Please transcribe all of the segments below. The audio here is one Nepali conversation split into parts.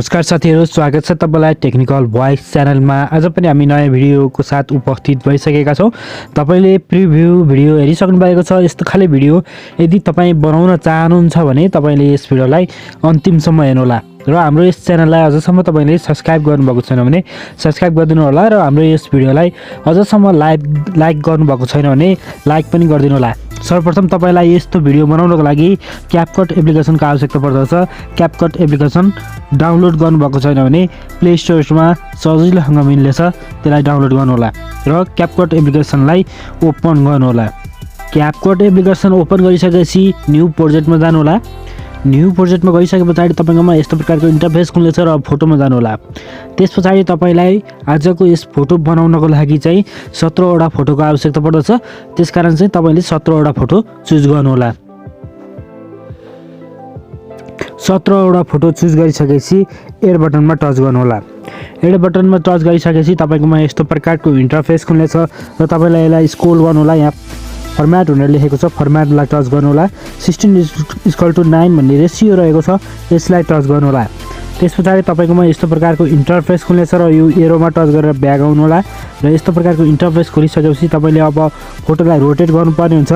नमस्कार साथीहरु, स्वागत छ तपाईलाई टेक्निकल भोइस च्यानलमा। आज पनि हामी नयाँ भिडियोको साथ उपस्थित भइसकेका छौं। तपाईले प्रिभ्यू भिडियो हेरिसक्नु भएको छ। यस्तो खाले भिडियो यदि तपाई बनाउन चाहनुहुन्छ भने तपाईले यस भिडियोलाई अन्तिमसम्म हेर्नुहोला र हाम्रो यस च्यानललाई अझसम्म तपाईले सब्स्क्राइब गर्नुभएको छैन भने सब्स्क्राइब गरिदिनु होला र हाम्रो यस भिडियोलाई अझसम्म लाइक गर्नुभएको छैन भने लाइक पनि गरिदिनु होला। सर्वप्रथम तपाईलाई यस्तो भिडियो बनाउनको लागि क्यापकट एप्लिकेसनको आवश्यकता पर्दछ। क्यापकट एप्लिकेसन डाउनलोड गर्नुभएको छैन भने प्ले स्टोरमा सजिलोसँग मिल्नेछ, त्यसलाई डाउनलोड गर्नु होला र क्यापकट एप्लिकेसनलाई ओपन गर्नु होला। क्यापकट एप्लिकेसन ओपन गरिसकेपछि न्यू प्रोजेक्टमा जानु होला। न्यू प्रोजेक्टमा गइसकेपछि तपाईकोमा यस्तो प्रकारको इन्टरफेस खुल्नेछ र फोटोमा जानु होला। त्यसपछि तपाईलाई आजको यस फोटो बनाउनको लागि चाहिँ 17 वटा फोटोको आवश्यकता पर्दछ। त्यसकारण चाहिँ तपाईले 17 वटा फोटो चुज गर्नु होला। 17 वटा फोटो चुज गरिसकेपछि एड बटनमा टच गर्नु होला। एड बटनमा टच गरिसकेपछि तपाईकोमा यस्तो प्रकारको इन्टरफेस खुल्नेछ र तपाईलाई यसलाई स्क्रोल गर्नु होला। यहाँ फर्म्याट भनेर लेखेको छ, फर्म्याटलाई टच गर्नु होला। 16:9 भन्ने रेसियो रहेको छ, यसलाई टच गर्नु होला। त्यसपछि तपाईकोमा यस्तो प्रकारको इन्टरफेस खुल्नेछ र यो एरोमा टच गरेर ब्याक आउनु होला र यस्तो प्रकारको इन्टरफेस खोलिसकेपछि तपाईले अब फोटोलाई रोटेट गर्नुपर्ने हुन्छ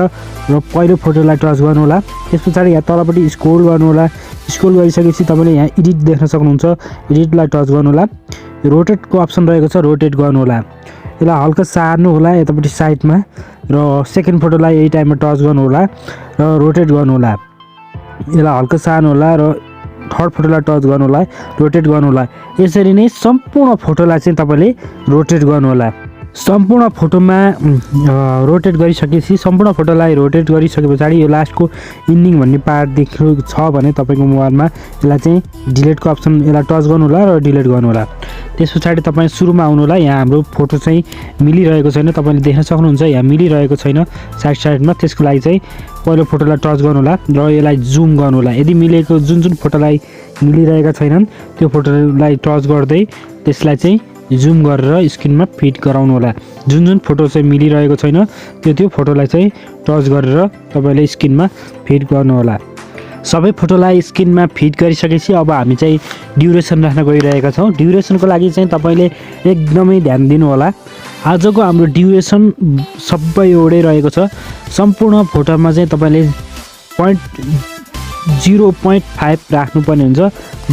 र पहिलो फोटोलाई टच गर्नु होला। त्यसपछि यहाँ तलपट्टि स्क्रोल गर्नु होला। स्क्रोल गरिसकेपछि तपाईले यहाँ एडिट देख्न सक्नुहुन्छ, एडिटलाई टच गर्नु होला। रोटेटको अप्सन रहेको छ, रोटेट गर्नु होला। यसलाई हल्का सार्नु होला यतापट्टि साइडमा र सेकेन्ड फोटोलाई यही टाइममा टच गर्नु होला र रोटेट गर्नु होला। यसलाई हल्का सार्नु होला र थर्ड फोटोलाई टच गर्नु होला, रोटेट गर्नु होला। यसरी नै सम्पूर्ण फोटोलाई चाहिँ तपाईले रोटेट गर्नु होला। सम्पूर्ण फोटोमा रोटेट गरिसकेपछि सम्पूर्ण फोटोलाई रोटेट गरिसकेपछि यो लास्टको इन्डिङ भन्ने पार्ट देख्नु छ भने तपाईको मोबाइलमा यसलाई चाहिँ डिलिटको अप्सन यसलाई टच गर्नु होला र डिलिट गर्नु होला। त्यसपछि तपाई सुरुमा आउनु होला। यहाँ हाम्रो फोटो चाहिँ मिलिरहेको छैन, तपाईले देख्न सक्नुहुन्छ यहाँ मिलिरहेको छैन साइडमा। त्यसको लागि चाहिँ पहिलो फोटोलाई टच गर्नु होला र यसलाई जुम गर्नु होला। यदि मिलेको जुन फोटोलाई मिलिरहेका छैनन् त्यो फोटोलाई टच गर्दै त्यसलाई चाहिँ जुम गरेर स्क्रिनमा फिट गराउनु होला। जुन फोटो चाहिँ मिलिरहेको छैन त्यो फोटोलाई चाहिँ टच गरेर तपाईले स्क्रिनमा फिट गर्नु होला। सबै फोटोलाई स्क्रिनमा फिट गरिसकेपछि अब हामी चाहिँ ड्युरेसन राख्न गइरहेका छौं। ड्युरेसनको लागि चाहिँ तपाईले एकदमै ध्यान दिनु होला। आजको हाम्रो ड्युरेसन सबै एउटै रहेको छ। सम्पूर्ण फोटोमा चाहिँ तपाईले 0.5 राख्नुपर्ने हुन्छ।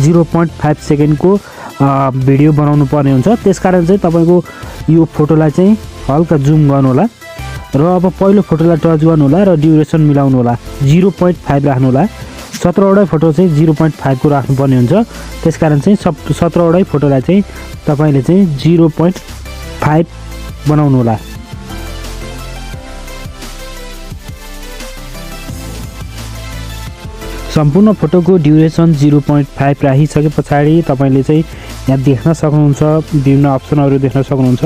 0.5 सेकेन्डको भिडियो बनाउनु पर्ने हुन्छ। त्यसकारण चाहिँ तपाईको यो फोटोलाई चाहिँ हल्का जुम गर्नु होला र अब पहिलो फोटोलाई टच गर्नु होला र ड्युरेसन मिलाउनु होला। 0.5 राख्नु होला। 17 वटा फोटो चाहिँ 0.5 को राख्नुपर्ने हुन्छ। त्यसकारण चाहिँ 17 वटा फोटोलाई चाहिँ तपाईले चाहिँ 0.5 बनाउनु होला। सम्पूर्ण फोटोको ड्युरेसन 0.5 राखिसकेपछि तपाईले चाहिँ यहाँ देख्न सक्नुहुन्छ विभिन्न अप्सनहरु देख्न सक्नुहुन्छ।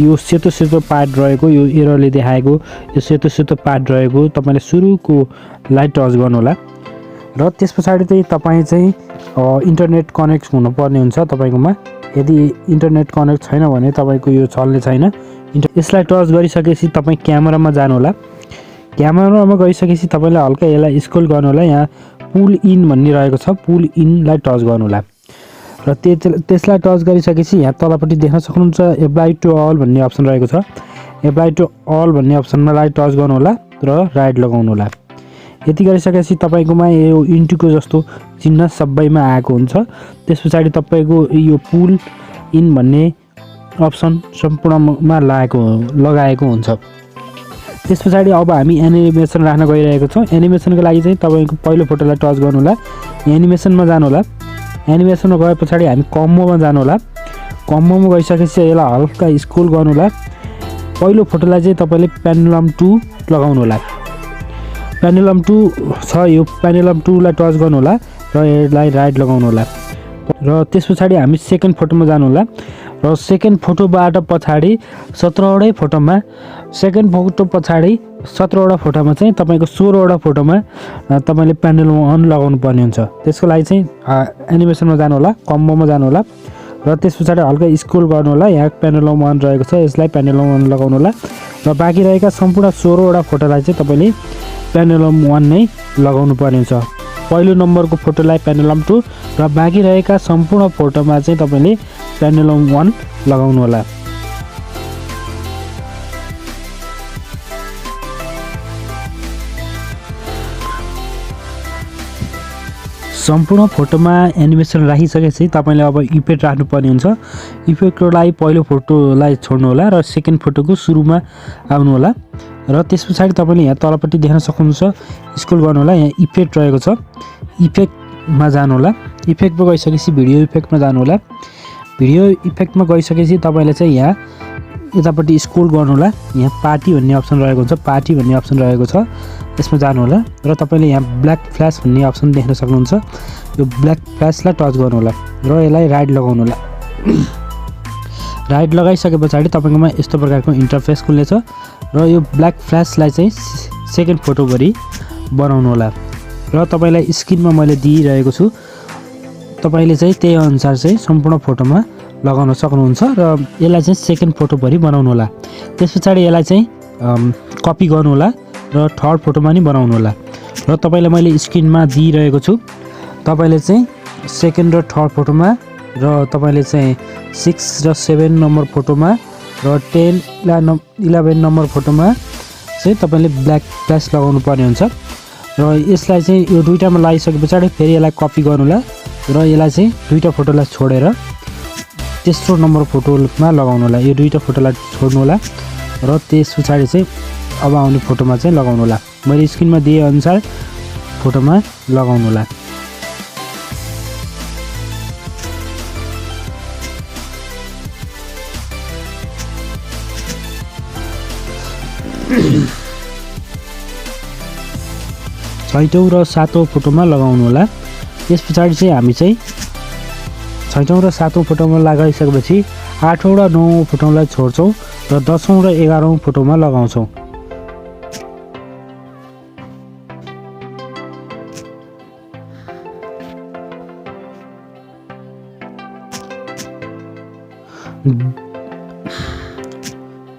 यो सेतो पार्ट रहेको, यो एररले देखाएको यो सेतो पार्ट रहेको तपाईले सुरुको लाई टच गर्नु होला र त्यसपछि चाहिँ तपाई चाहिँ इन्टरनेट कनेक्ट हुनुपर्ने हुन्छ तपाईकोमा। यदि इन्टरनेट कनेक्ट छैन भने तपाईको यो चल्ने छैन। यसलाई टच गरिसकेपछि तपाई क्यामेरामा जानु होला। क्यामेरामा गइसकेपछि तपाईले हल्का यसलाई स्क्रोल गर्नु होला। यहाँ पुल इन भन्ने रहेको छ, पुल इनलाई टच गर्नु होला र त्यसलाई टच गरिसकेपछि यहाँ तलपट्टि देख्न सक्नुहुन्छ एप्लाई टु अल भन्ने अप्सन रहेको छ। एप्लाई टु अल भन्ने अप्सनमा टच गर्नु होला र राइट लगाउनु होला। यति गरिसकेपछि तपाईकोमा यो इन्टुको जस्तो चिन्ह सबैमा आएको हुन्छ। त्यसपछि तपाईको यो पुल इन भन्ने अप्सन सम्पूर्णमा लगाएको हुन्छ। त्यसपछि अब हामी एनिमेसन राख्न गइरहेको छौं। एनिमेसनको लागि चाहिँ तपाईको पहिलो फोटोलाई टच गर्नु होला, एनिमेसनमा जानु होला। एनिमेसनमा गएपछि हामी कम्बोमा जानु होला। कम्बोमा गइसकेपछि यसलाई हल्का स्क्रोल गर्नु होला। पहिलो फोटोलाई चाहिँ तपाईले पेन्डुलम 2 लगाउनु होला। पेन्डुलम 2 छ, यो पेन्डुलम 2 लाई टच गर्नु होला र यसलाई राइट लगाउनु होला र त्यसपछि हामी सेकेन्ड फोटोमा जानु होला र सेकेन्ड फोटोबाट पछाडी 17 वटै फोटोमा सेकेन्ड फोटो पछाडी 17 वटा फोटोमा चाहिँ तपाईको 16 वटा फोटोमा तपाईले पेन्डुलम 1 लगाउनु पर्ने हुन्छ। त्यसको लागि चाहिँ एनिमेसनमा जानु होला, कम्बोमा जानु होला र त्यसपछि हल्का स्क्रोल गर्नु होला। यहाँ पेन्डुलम 1 रहेको छ, यसलाई पेन्डुलम 1 लगाउनु होला र बाँकी रहेका सम्पूर्ण 16 वटा फोटोलाई चाहिँ तपाईले पेन्डुलम 1 नै लगाउनु पर्ने हुन्छ। पहिलो नम्बरको फोटोलाई पेन्डुलम 2 र बाँकी रहेका सम्पूर्ण फोटोमा चाहिँ तपाईले पेन्डुलम 1 लगाउनु होला। सम्पूर्ण फोटोमा एनिमेसन राखिसकेपछि तपाईले अब इफेक्ट राख्नुपर्ने हुन्छ। इफेक्टलाई पहिलो फोटोलाई छोड्नु होला र सेकेन्ड फोटोको सुरुमा आउनु होला र त्यसपछि तपाईले यहाँ तलपट्टि देख्न सक्नुहुन्छ स्क्रोल गर्नु होला। यहाँ इफेक्ट रहेको छ, इफेक्टमा जानु होला। इफेक्टमा गइसकेपछि भिडियो इफेक्टमा जानु होला। भिडियो इफेक्टमा गइसकेपछि तपाईले चाहिँ यहाँ यतापट्टि स्क्रोल गर्नु होला। यहाँ पार्टी भन्ने अप्सन रहेको हुन्छ, पार्टी भन्ने अप्सन रहेको छ, यसमा जानु होला र तपाईले यहाँ ब्ल्याक फ्ल्यास भन्ने अप्सन देख्न सक्नुहुन्छ। यो ब्ल्याक फ्ल्यासलाई टच गर्नु होला र यसलाई राइट लगाउनु होला। राइट लगाइसके पछाडि तपाईकोमा यस्तो प्रकारको इन्टरफेस खुल्नेछ र यो ब्ल्याक फ्ल्यासलाई चाहिँ सेकेन्ड फोटो गरी बनाउनु होला र तपाईलाई स्क्रिनमा मैले दिइरहेको छु। तपाईले चाहिँ त्यही अनुसार चाहिँ सम्पूर्ण फोटोमा लगाउन सक्नुहुन्छ र यसलाई चाहिँ सेकेन्ड फोटो भरि बनाउनु होला। त्यसपछि यसलाई चाहिँ कपी गर्नु होला र थर्ड फोटोमा नि बनाउनु होला र तपाईलाई मैले स्क्रिनमा दिइरहेको छु। तपाईले चाहिँ सेकेन्ड र थर्ड फोटोमा र तपाईले चाहिँ 6 र 7 नम्बर फोटोमा र 10 र 11 नम्बर फोटोमा चाहिँ तपाईले ब्ल्याक फ्ल्यास लगाउनु पर्ने हुन्छ र यसलाई चाहिँ यो दुईटामा लगाइसके पछाडि फेरि यसलाई कपी गर्नु होला र यसलाई चाहिँ दुईटा फोटोलाई छोडेर तेस्रो नम्बर फोटोमा लगाउनु होला। यो दुईटा फोटोलाई छोड्नु होला र त्यस पछाडि चाहिँ अब आउने फोटोमा चाहिँ लगाउनु होला। मैले स्क्रिनमा दिए अनुसार फोटोमा लगाउनु होला। छैटौं र सातौं फोटोमा लगाउनु होला। त्यस पछाडि चाहिँ हामी चाहिँ छैटौं र सातौं फोटोमा लगाइसकेपछि आठौं र नौौं फोटोलाई छोड्छौं र 10औं र 11औं फोटोमा लगाउँछौं।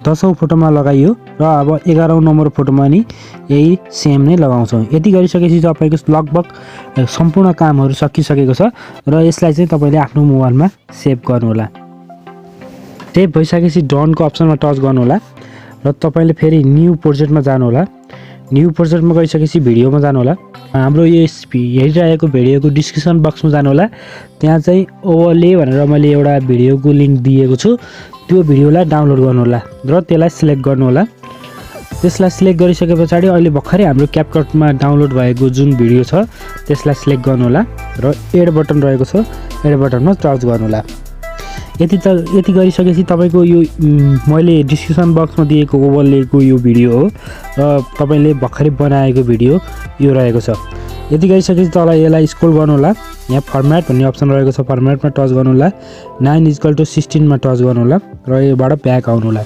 दशौं फोटोमा लगाइयो र अब 11औं नम्बर फोटोमा नि यही सेम नै लगाउँछौं। यति गरिसकेपछि तपाईको लगभग सम्पूर्ण कामहरु सकिसकेको छ र यसलाई चाहिँ तपाईले आफ्नो मोबाइलमा सेभ गर्नु होला। सेभ भइसकेपछि डनको अप्सनमा टच गर्नु होला र तपाईले फेरि न्यू प्रोजेक्टमा जानु होला। न्यू प्रोजेक्टमा गइसकेपछि भिडियोमा जानु होला। हाम्रो यो हेरिरहेको भिडियोको डिस्क्रिप्सन बक्समा जानु होला। त्यहाँ चाहिँ ओभरले भनेर मैले एउटा भिडियोको लिंक दिएको छु। त्यो भिडियोलाई डाउनलोड गर्नु होला र त्यसलाई सिलेक्ट गर्नु होला। त्यसलाई सिलेक्ट गरिसके पछाडि अहिले भर्खरै हाम्रो क्यापकटमा डाउनलोड भएको जुन भिडियो छ त्यसलाई सिलेक्ट गर्नु होला र एड बटन रहेको छ, एड बटनमा टच गर्नु होला। यति गरिसकेपछि तपाईको यो मैले डिस्क्रिप्सन बक्समा दिएको ओभरलेको यो भिडियो हो र तपाईले भर्खरै बनाएको भिडियो यो रहेको छ। यति गरिसकेपछि तल यसलाई स्क्रोल गर्नु होला। यहाँ फर्म्याट भन्ने अप्सन रहेको छ, फर्म्याटमा टच गर्नु होला। 9:16 मा टच गर्नु होला र योबाट ब्याक आउनु होला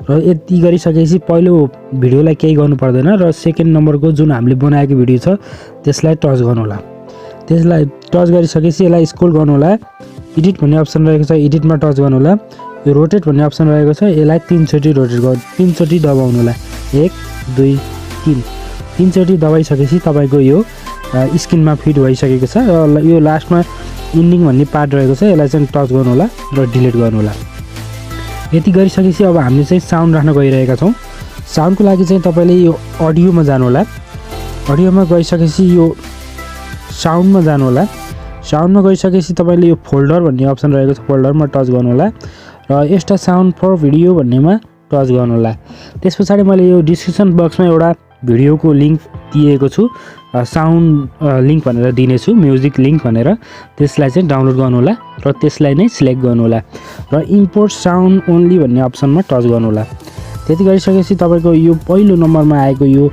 र यति गरिसकेपछि पहिलो भिडियोलाई केही गर्नु पर्दैन र सेकेन्ड नम्बरको जुन हामीले बनाएको भिडियो छ त्यसलाई टच गर्नु होला। त्यसलाई टच गरिसकेपछि यसलाई स्क्रोल गर्नु होला। एडिट भन्ने अप्सन रहेको छ, एडिटमा टच गर्नु होला। यो रोटेट भन्ने अप्सन रहेको छ, यसलाई 3 चोटी रोटेट गर्नु, 3 चोटी दबाउनु होला। 1 2 3 3 चोटी दबाइसकेपछि तपाईको यो स्क्रिनमा फिट भइसकेको छ र यो लास्टमा इन्डिङ भन्ने पार्ट रहेको छ, यसलाई चाहिँ टच गर्नु होला र डिलिट गर्नु होला। यति गरिसकेपछि अब हामीले चाहिँ साउन्ड राख्न गइरहेका छौं। साउन्डको लागि चाहिँ तपाईले यो अडियोमा जानु होला। अडियोमा गइसकेपछि यो साउन्डमा जानु होला। साउन्डमा गइसकेपछि तपाईले यो फोल्डर भन्ने अप्सन रहेको छ, फोल्डरमा टच गर्नु होला र एक्स्ट्रा साउन्ड फर भिडियो भन्नेमा टच गर्नु होला। त्यसपछि मैले यो डिस्क्रिप्सन बक्समा एउटा भिडियोको लिंक दिएको छु, साउन्ड लिंक भनेर दिनेछु, म्युजिक लिंक भनेर। त्यसलाई चाहिँ डाउनलोड गर्नु होला र त्यसलाई नै सिलेक्ट गर्नु होला र इम्पोर्ट साउन्ड ओन्ली भन्ने अप्सनमा टच गर्नु होला। त्यति गरिसकेपछि तपाईको यो पहिलो नम्बरमा आएको यो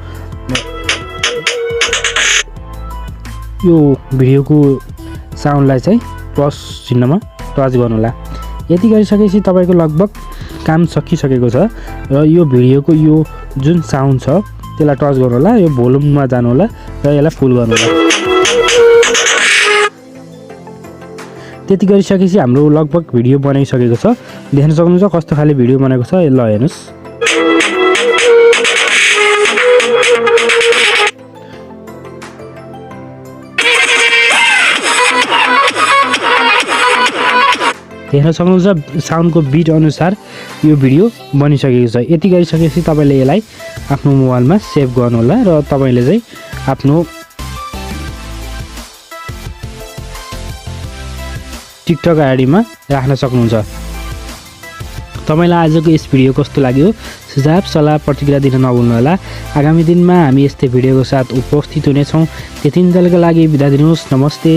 भिडियोको साउन्डलाई चाहिँ प्लस चिन्हमा टच गर्नु होला। यति गरिसकेपछि तपाईको लगभग काम सकिसकेको छ र यो भिडियोको यो जुन साउन्ड छ त्यसलाई टच गर्नु होला। यो भोल्युममा जानु होला र यसलाई फुल गर्नु होला। त्यति गरिसकेपछि हाम्रो लगभग भिडियो बनाइसकेको छ। देख्न सक्नुहुन्छ कस्तो खाले भिडियो बनाएको छ। ल हेर्नुस्, हेर्न सक्नुहुन्छ साउन्डको बिट अनुसार यो भिडियो बनिसकेको छ। यति गरिसकेपछि तपाईँले यसलाई आफ्नो मोबाइलमा सेभ गर्नुहोला र तपाईँले चाहिँ आफ्नो टिकटक आइडीमा राख्न सक्नुहुन्छ। तपाईँलाई आजको यस भिडियो कस्तो लाग्यो सुझाव सल्लाह प्रतिक्रिया दिन नभुल्नुहोला। आगामी दिनमा हामी यस्तै भिडियोको साथ उपस्थित हुनेछौँ। त्यतिन्जेलको लागि बिदा दिनुहोस्। नमस्ते।